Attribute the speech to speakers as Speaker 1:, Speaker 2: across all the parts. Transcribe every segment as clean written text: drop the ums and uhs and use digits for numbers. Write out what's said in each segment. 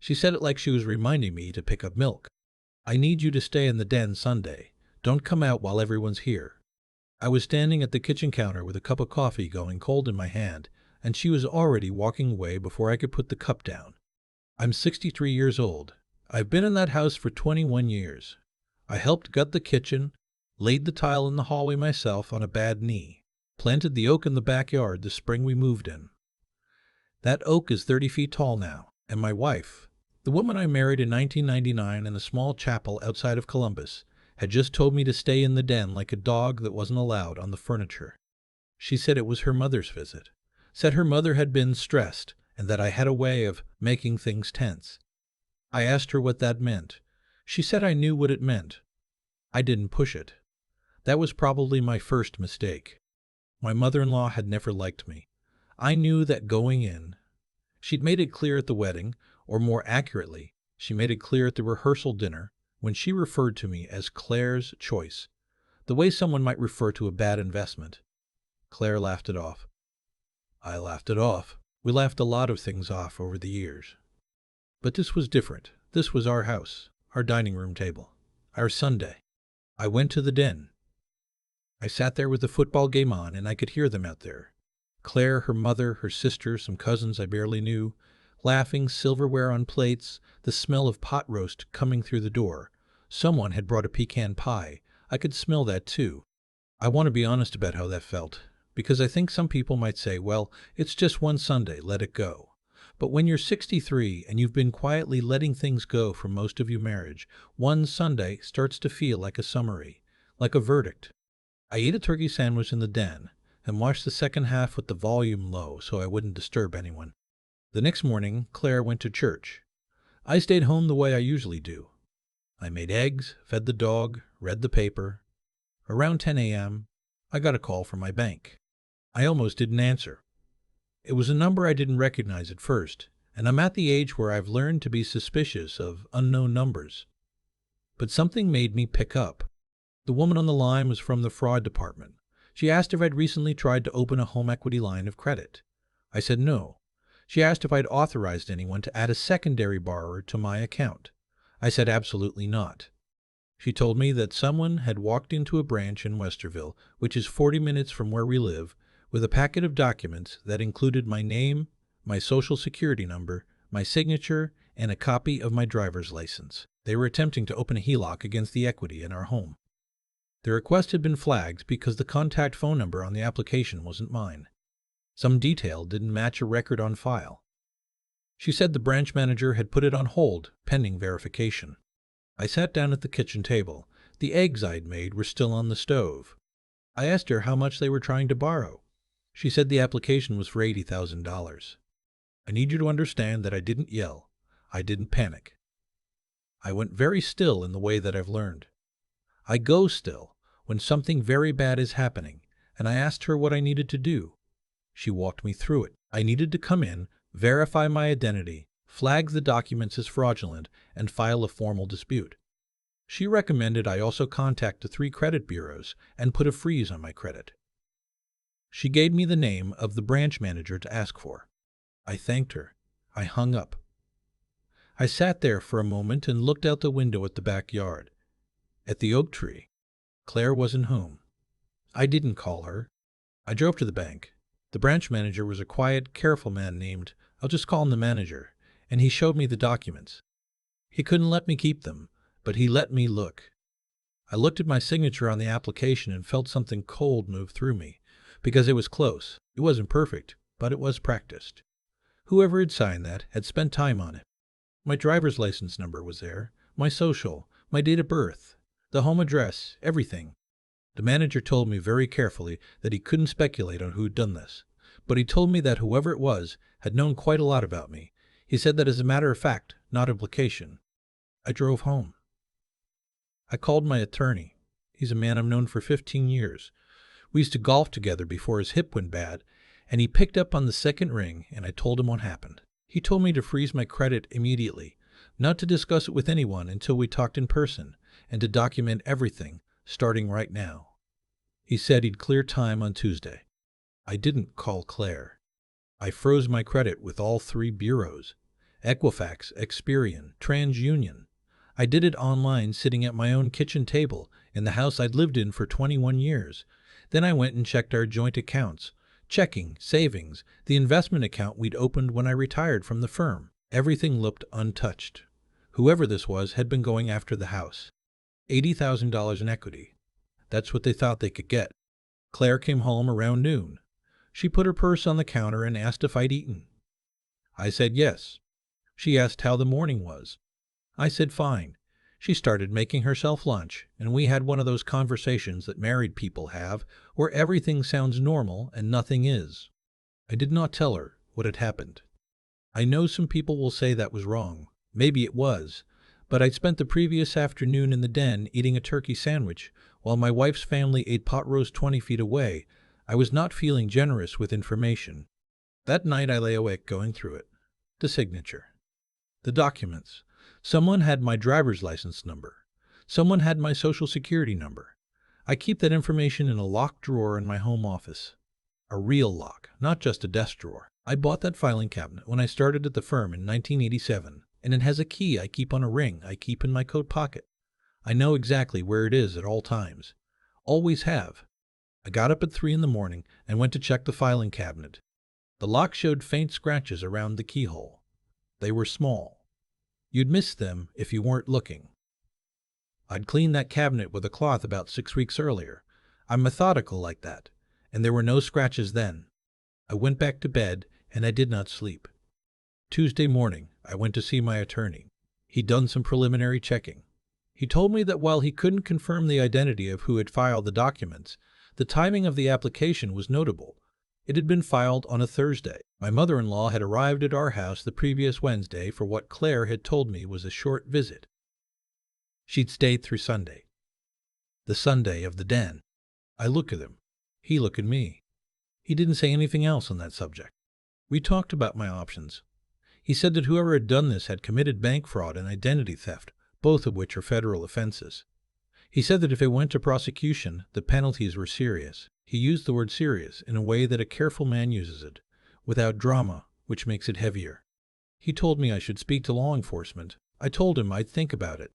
Speaker 1: She said it like she was reminding me to pick up milk. I need you to stay in the den Sunday. Don't come out while everyone's here. I was standing at the kitchen counter with a cup of coffee going cold in my hand, and she was already walking away before I could put the cup down. I'm 63 years old. I've been in that house for 21 years. I helped gut the kitchen, laid the tile in the hallway myself on a bad knee, planted the oak in the backyard the spring we moved in. That oak is 30 feet tall now, and my wife, the woman I married in 1999 in a small chapel outside of Columbus, had just told me to stay in the den like a dog that wasn't allowed on the furniture. She said it was her mother's visit, said her mother had been stressed and that I had a way of making things tense. I asked her what that meant. She said I knew what it meant. I didn't push it. That was probably my first mistake. My mother-in-law had never liked me. I knew that going in. She'd made it clear at the wedding, or more accurately, she made it clear at the rehearsal dinner when she referred to me as Claire's choice, the way someone might refer to a bad investment. Claire laughed it off. I laughed it off. We laughed a lot of things off over the years. But this was different. This was our house, our dining room table, our Sunday. I went to the den. I sat there with the football game on, and I could hear them out there. Claire, her mother, her sister, some cousins I barely knew, laughing, silverware on plates, the smell of pot roast coming through the door. Someone had brought a pecan pie. I could smell that too. I want to be honest about how that felt, because I think some people might say, well, it's just one Sunday, let it go. But when you're 63 and you've been quietly letting things go for most of your marriage, one Sunday starts to feel like a summary, like a verdict. I ate a turkey sandwich in the den and watched the second half with the volume low so I wouldn't disturb anyone. The next morning, Claire went to church. I stayed home the way I usually do. I made eggs, fed the dog, read the paper. Around 10 a.m., I got a call from my bank. I almost didn't answer. It was a number I didn't recognize at first, and I'm at the age where I've learned to be suspicious of unknown numbers. But something made me pick up. The woman on the line was from the fraud department. She asked if I'd recently tried to open a home equity line of credit. I said no. She asked if I'd authorized anyone to add a secondary borrower to my account. I said absolutely not. She told me that someone had walked into a branch in Westerville, which is 40 minutes from where we live, with a packet of documents that included my name, my social security number, my signature, and a copy of my driver's license. They were attempting to open a HELOC against the equity in our home. The request had been flagged because the contact phone number on the application wasn't mine. Some detail didn't match a record on file. She said the branch manager had put it on hold, pending verification. I sat down at the kitchen table. The eggs I'd made were still on the stove. I asked her how much they were trying to borrow. She said the application was for $80,000. I need you to understand that I didn't yell. I didn't panic. I went very still in the way that I've learned. I go still when something very bad is happening, and I asked her what I needed to do. She walked me through it. I needed to come in, verify my identity, flag the documents as fraudulent, and file a formal dispute. She recommended I also contact the 3 credit bureaus and put a freeze on my credit. She gave me the name of the branch manager to ask for. I thanked her. I hung up. I sat there for a moment and looked out the window at the backyard. At the oak tree. Claire wasn't home. I didn't call her. I drove to the bank. The branch manager was a quiet, careful man named, I'll just call him the manager, and he showed me the documents. He couldn't let me keep them, but he let me look. I looked at my signature on the application and felt something cold move through me, because it was close. It wasn't perfect, but it was practiced. Whoever had signed that had spent time on it. My driver's license number was there, my social, my date of birth, the home address, everything. The manager told me very carefully that he couldn't speculate on who had done this, but he told me that whoever it was had known quite a lot about me. He said that as a matter of fact, not implication. I drove home. I called my attorney. He's a man I've known for 15 years. We used to golf together before his hip went bad, and he picked up on the second ring, and I told him what happened. He told me to freeze my credit immediately, not to discuss it with anyone until we talked in person, and to document everything, starting right now. He said he'd clear time on Tuesday. I didn't call Claire. I froze my credit with all 3 bureaus, Equifax, Experian, TransUnion. I did it online sitting at my own kitchen table in the house I'd lived in for 21 years. Then I went and checked our joint accounts, checking, savings, the investment account we'd opened when I retired from the firm. Everything looked untouched. Whoever this was had been going after the house. $80,000 in equity. That's what they thought they could get. Claire came home around noon. She put her purse on the counter and asked if I'd eaten. I said yes. She asked how the morning was. I said fine. She started making herself lunch, and we had one of those conversations that married people have, where everything sounds normal and nothing is. I did not tell her what had happened. I know some people will say that was wrong. Maybe it was, but I'd spent the previous afternoon in the den eating a turkey sandwich, while my wife's family ate pot roast 20 feet away. I was not feeling generous with information. That night I lay awake going through it. The signature. The documents. Someone had my driver's license number. Someone had my social security number. I keep that information in a locked drawer in my home office. A real lock, not just a desk drawer. I bought that filing cabinet when I started at the firm in 1987, and it has a key I keep on a ring I keep in my coat pocket. I know exactly where it is at all times. Always have. I got up at 3 in the morning and went to check the filing cabinet. The lock showed faint scratches around the keyhole. They were small. You'd miss them if you weren't looking. I'd cleaned that cabinet with a cloth about 6 weeks earlier. I'm methodical like that, and there were no scratches then. I went back to bed, and I did not sleep. Tuesday morning, I went to see my attorney. He'd done some preliminary checking. He told me that while he couldn't confirm the identity of who had filed the documents, the timing of the application was notable. It had been filed on a Thursday. My mother-in-law had arrived at our house the previous Wednesday for what Claire had told me was a short visit. She'd stayed through Sunday. The Sunday of the den. I look at him. He looked at me. He didn't say anything else on that subject. We talked about my options. He said that whoever had done this had committed bank fraud and identity theft, both of which are federal offenses. He said that if it went to prosecution, the penalties were serious. He used the word serious in a way that a careful man uses it, without drama, which makes it heavier. He told me I should speak to law enforcement. I told him I'd think about it.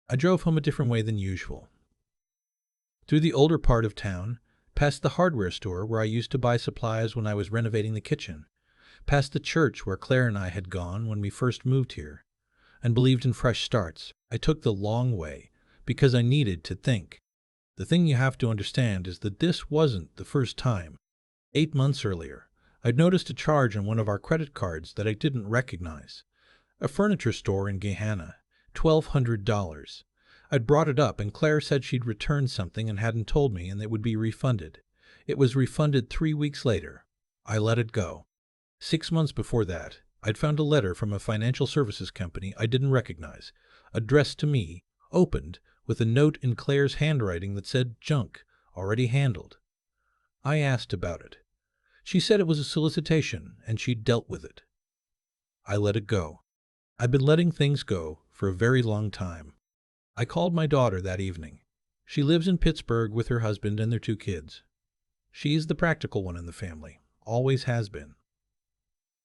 Speaker 1: I drove home a different way than usual. Through the older part of town, past the hardware store where I used to buy supplies when I was renovating the kitchen, past the church where Claire and I had gone when we first moved here, and believed in fresh starts. I took the long way, because I needed to think. The thing you have to understand is that this wasn't the first time. 8 months earlier, I'd noticed a charge on one of our credit cards that I didn't recognize. A furniture store in Gahanna, $1,200. I'd brought it up and Claire said she'd returned something and hadn't told me and it would be refunded. It was refunded 3 weeks later. I let it go. 6 months before that, I'd found a letter from a financial services company I didn't recognize, addressed to me, opened, with a note in Claire's handwriting that said junk, already handled. I asked about it. She said it was a solicitation and she'd dealt with it. I let it go. I'd been letting things go for a very long time. I called my daughter that evening. She lives in Pittsburgh with her husband and their 2 kids. She's the practical one in the family, always has been.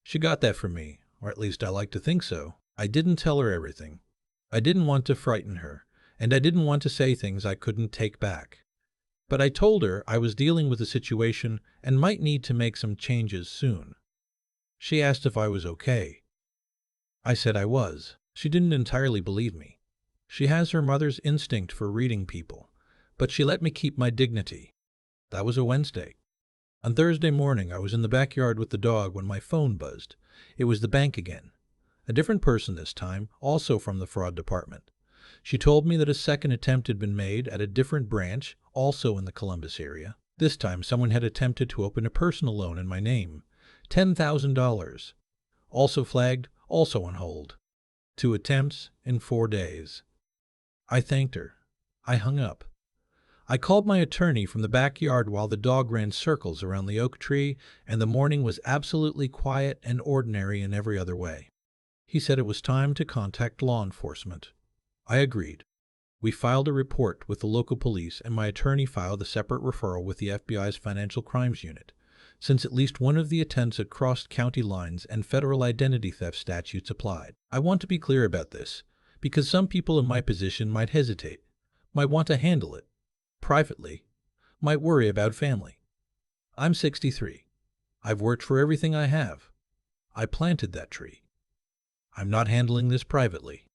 Speaker 1: She got that from me, or at least I like to think so. I didn't tell her everything. I didn't want to frighten her, and I didn't want to say things I couldn't take back. But I told her I was dealing with a situation and might need to make some changes soon. She asked if I was okay. I said I was. She didn't entirely believe me. She has her mother's instinct for reading people, but she let me keep my dignity. That was a Wednesday. On Thursday morning, I was in the backyard with the dog when my phone buzzed. It was the bank again. A different person this time, also from the fraud department. She told me that a second attempt had been made at a different branch, also in the Columbus area. This time, someone had attempted to open a personal loan in my name. $10,000. Also flagged, also on hold. 2 attempts in 4 days. I thanked her. I hung up. I called my attorney from the backyard while the dog ran circles around the oak tree, and the morning was absolutely quiet and ordinary in every other way. He said it was time to contact law enforcement. I agreed. We filed a report with the local police, and my attorney filed a separate referral with the FBI's Financial Crimes Unit. since at least one of the attempts had crossed county lines and federal identity theft statutes applied. I want to be clear about this, because some people in my position might hesitate, might want to handle it privately, might worry about family. I'm 63. I've worked for everything I have. I planted that tree. I'm not handling this privately.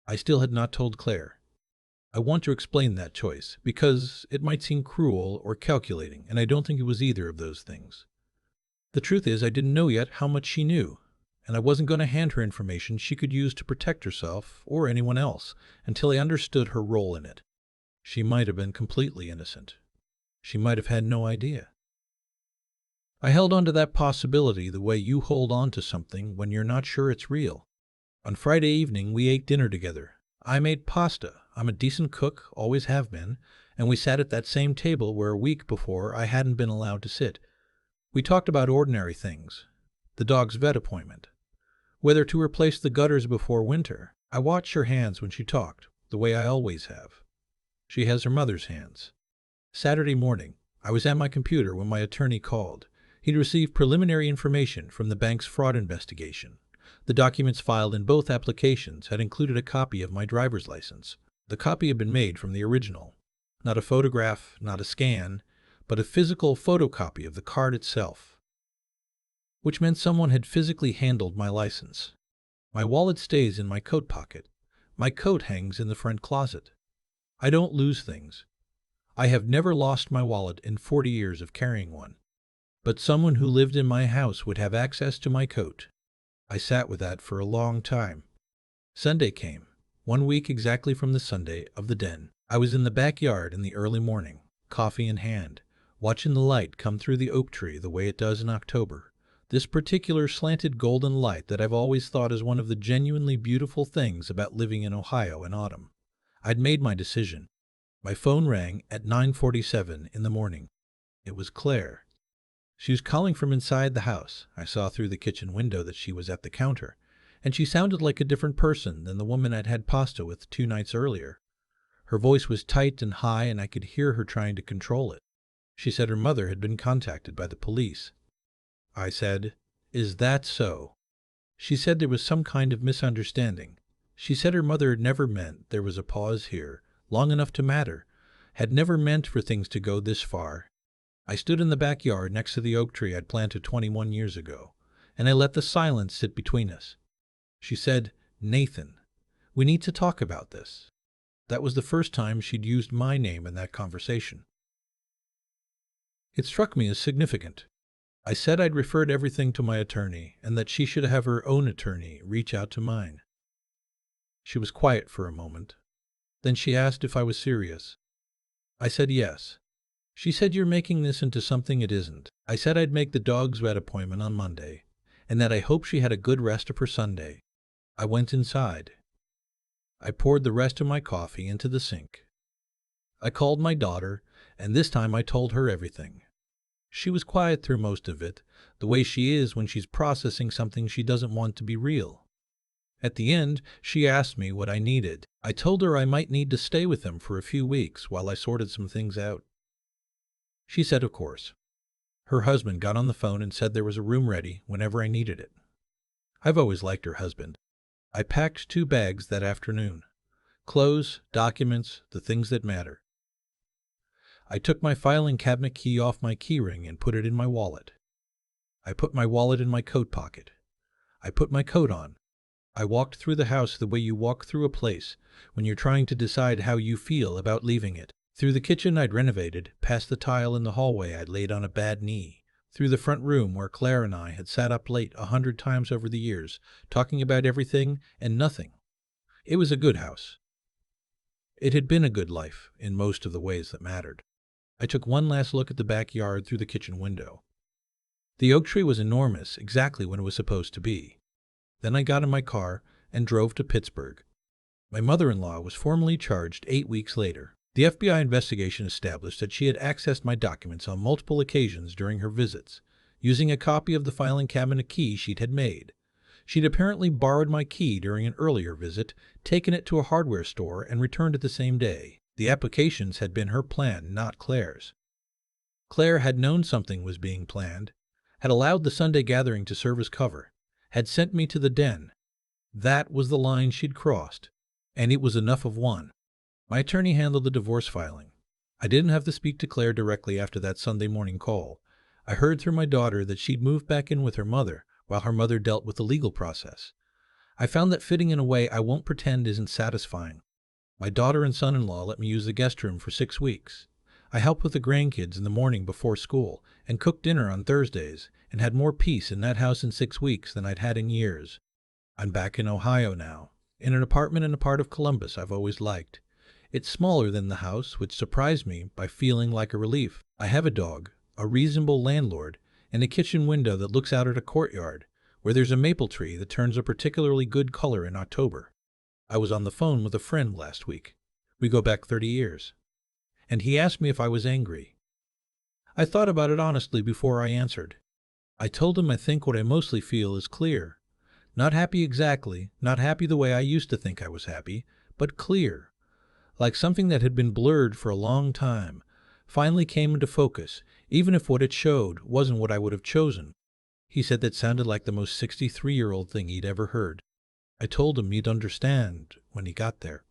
Speaker 1: I still had not told Claire. I want to explain that choice, because it might seem cruel or calculating, and I don't think it was either of those things. The truth is, I didn't know yet how much she knew, and I wasn't going to hand her information she could use to protect herself or anyone else until I understood her role in it. She might have been completely innocent. She might have had no idea. I held on to that possibility the way you hold on to something when you're not sure it's real. On Friday evening, we ate dinner together. I made pasta. I'm a decent cook, always have been, and we sat at that same table where a week before I hadn't been allowed to sit. We talked about ordinary things. The dog's vet appointment. Whether to replace the gutters before winter. I watched her hands when she talked, the way I always have. She has her mother's hands. Saturday morning, I was at my computer when my attorney called. He'd received preliminary information from the bank's fraud investigation. The documents filed in both applications had included a copy of my driver's license. The copy had been made from the original. Not a photograph, not a scan, but a physical photocopy of the card itself. Which meant someone had physically handled my license. My wallet stays in my coat pocket. My coat hangs in the front closet. I don't lose things. I have never lost my wallet in 40 years of carrying one. But someone who lived in my house would have access to my coat. I sat with that for a long time. Sunday came, 1 week exactly from the Sunday of the den. I was in the backyard in the early morning, coffee in hand, watching the light come through the oak tree the way it does in October. This particular slanted golden light that I've always thought is one of the genuinely beautiful things about living in Ohio in autumn. I'd made my decision. My phone rang at 9:47 in the morning. It was Claire. She was calling from inside the house. I saw through the kitchen window that she was at the counter, and she sounded like a different person than the woman I'd had pasta with 2 nights earlier. Her voice was tight and high, and I could hear her trying to control it. She said her mother had been contacted by the police. I said, "Is that so?" She said there was some kind of misunderstanding. She said her mother had never meant there was a pause here, long enough to matter, had never meant for things to go this far. I stood in the backyard next to the oak tree I'd planted 21 years ago, and I let the silence sit between us. She said, "Nathan, we need to talk about this." That was the first time she'd used my name in that conversation. It struck me as significant. I said I'd referred everything to my attorney and that she should have her own attorney reach out to mine. She was quiet for a moment. Then she asked if I was serious. I said yes. She said, "You're making this into something it isn't." I said I'd make the dog's vet appointment on Monday, and that I hoped she had a good rest of her Sunday. I went inside. I poured the rest of my coffee into the sink. I called my daughter, and this time I told her everything. She was quiet through most of it, the way she is when she's processing something she doesn't want to be real. At the end, she asked me what I needed. I told her I might need to stay with them for a few weeks while I sorted some things out. She said, of course. Her husband got on the phone and said there was a room ready whenever I needed it. I've always liked her husband. I packed 2 bags that afternoon. Clothes, documents, the things that matter. I took my filing cabinet key off my keyring and put it in my wallet. I put my wallet in my coat pocket. I put my coat on. I walked through the house the way you walk through a place when you're trying to decide how you feel about leaving it. Through the kitchen I'd renovated, past the tile in the hallway I'd laid on a bad knee, through the front room where Claire and I had sat up late 100 times over the years, talking about everything and nothing. It was a good house. It had been a good life in most of the ways that mattered. I took one last look at the backyard through the kitchen window. The oak tree was enormous, exactly when it was supposed to be. Then I got in my car and drove to Pittsburgh. My mother-in-law was formally charged 8 weeks later. The FBI investigation established that she had accessed my documents on multiple occasions during her visits, using a copy of the filing cabinet key she'd had made. She'd apparently borrowed my key during an earlier visit, taken it to a hardware store, and returned it the same day. The applications had been her plan, not Claire's. Claire had known something was being planned. had allowed the Sunday gathering to serve as cover, had sent me to the den. That was the line she'd crossed, and it was enough of one. My attorney handled the divorce filing. I didn't have to speak to Claire directly after that Sunday morning call. I heard through my daughter that she'd moved back in with her mother while her mother dealt with the legal process. I found that fitting in a way I won't pretend isn't satisfying. My daughter and son-in-law let me use the guest room for 6 weeks. I helped with the grandkids in the morning before school and cooked dinner on Thursdays and had more peace in that house in 6 weeks than I'd had in years. I'm back in Ohio now, in an apartment in a part of Columbus I've always liked. It's smaller than the house, which surprised me by feeling like a relief. I have a dog, a reasonable landlord, and a kitchen window that looks out at a courtyard, where there's a maple tree that turns a particularly good color in October. I was on the phone with a friend last week. We go back 30 years. And he asked me if I was angry. I thought about it honestly before I answered. I told him I think what I mostly feel is clear. Not happy exactly, not happy the way I used to think I was happy, but clear. Like something that had been blurred for a long time, finally came into focus, even if what it showed wasn't what I would have chosen. He said that sounded like the most 63-year-old thing he'd ever heard. I told him he'd understand when he got there.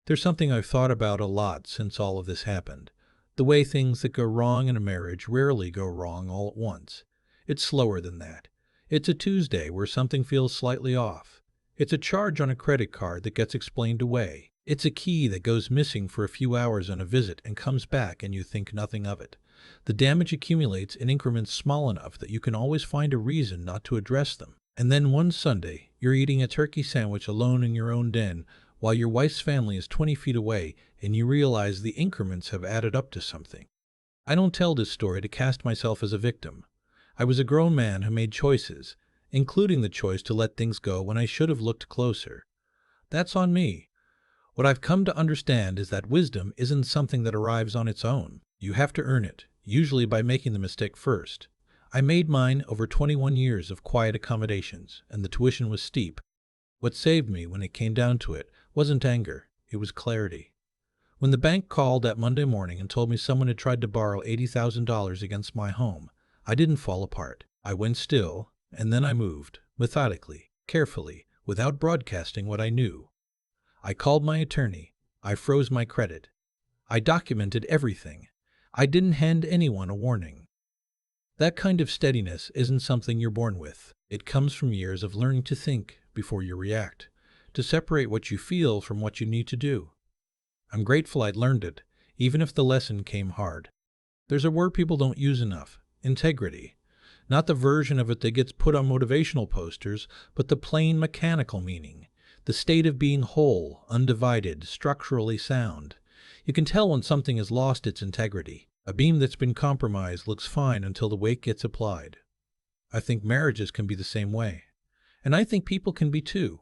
Speaker 1: There's something I've thought about a lot since all of this happened. The way things that go wrong in a marriage rarely go wrong all at once. It's slower than that. It's a Tuesday where something feels slightly off. It's a charge on a credit card that gets explained away. It's a key that goes missing for a few hours on a visit and comes back and you think nothing of it. The damage accumulates in increments small enough that you can always find a reason not to address them. And then one Sunday, you're eating a turkey sandwich alone in your own den while your wife's family is 20 feet away and you realize the increments have added up to something. I don't tell this story to cast myself as a victim. I was a grown man who made choices, including the choice to let things go when I should have looked closer. That's on me. What I've come to understand is that wisdom isn't something that arrives on its own. You have to earn it, usually by making the mistake first. I made mine over 21 years of quiet accommodations, and the tuition was steep. What saved me when it came down to it wasn't anger, it was clarity. When the bank called that Monday morning and told me someone had tried to borrow $80,000 against my home, I didn't fall apart. I went still, and then I moved, methodically, carefully, without broadcasting what I knew. I called my attorney. I froze my credit. I documented everything. I didn't hand anyone a warning. That kind of steadiness isn't something you're born with. It comes from years of learning to think before you react, to separate what you feel from what you need to do. I'm grateful I'd learned it, even if the lesson came hard. There's a word people don't use enough: integrity. Not the version of it that gets put on motivational posters, but the plain mechanical meaning. The state of being whole, undivided, structurally sound. You can tell when something has lost its integrity. A beam that's been compromised looks fine until the weight gets applied. I think marriages can be the same way. And I think people can be too.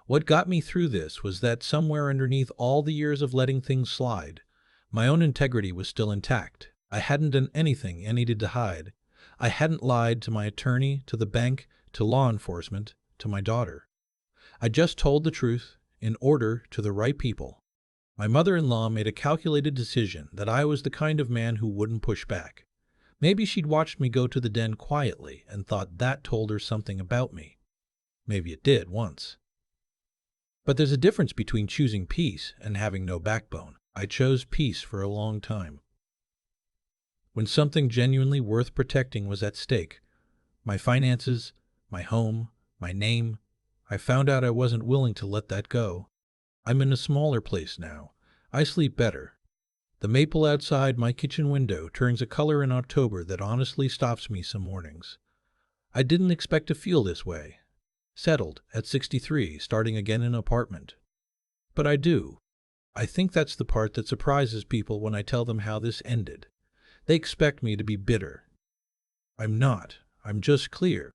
Speaker 1: What got me through this was that somewhere underneath all the years of letting things slide, my own integrity was still intact. I hadn't done anything I needed to hide. I hadn't lied to my attorney, to the bank, to law enforcement, to my daughter. I just told the truth in order to the right people. My mother-in-law made a calculated decision that I was the kind of man who wouldn't push back. Maybe she'd watched me go to the den quietly and thought that told her something about me. Maybe it did once. But there's a difference between choosing peace and having no backbone. I chose peace for a long time. When something genuinely worth protecting was at stake, my finances, my home, my name, I found out I wasn't willing to let that go. I'm in a smaller place now. I sleep better. The maple outside my kitchen window turns a color in October that honestly stops me some mornings. I didn't expect to feel this way. Settled at 63, starting again in an apartment. But I do. I think that's the part that surprises people when I tell them how this ended. They expect me to be bitter. I'm not. I'm just clear.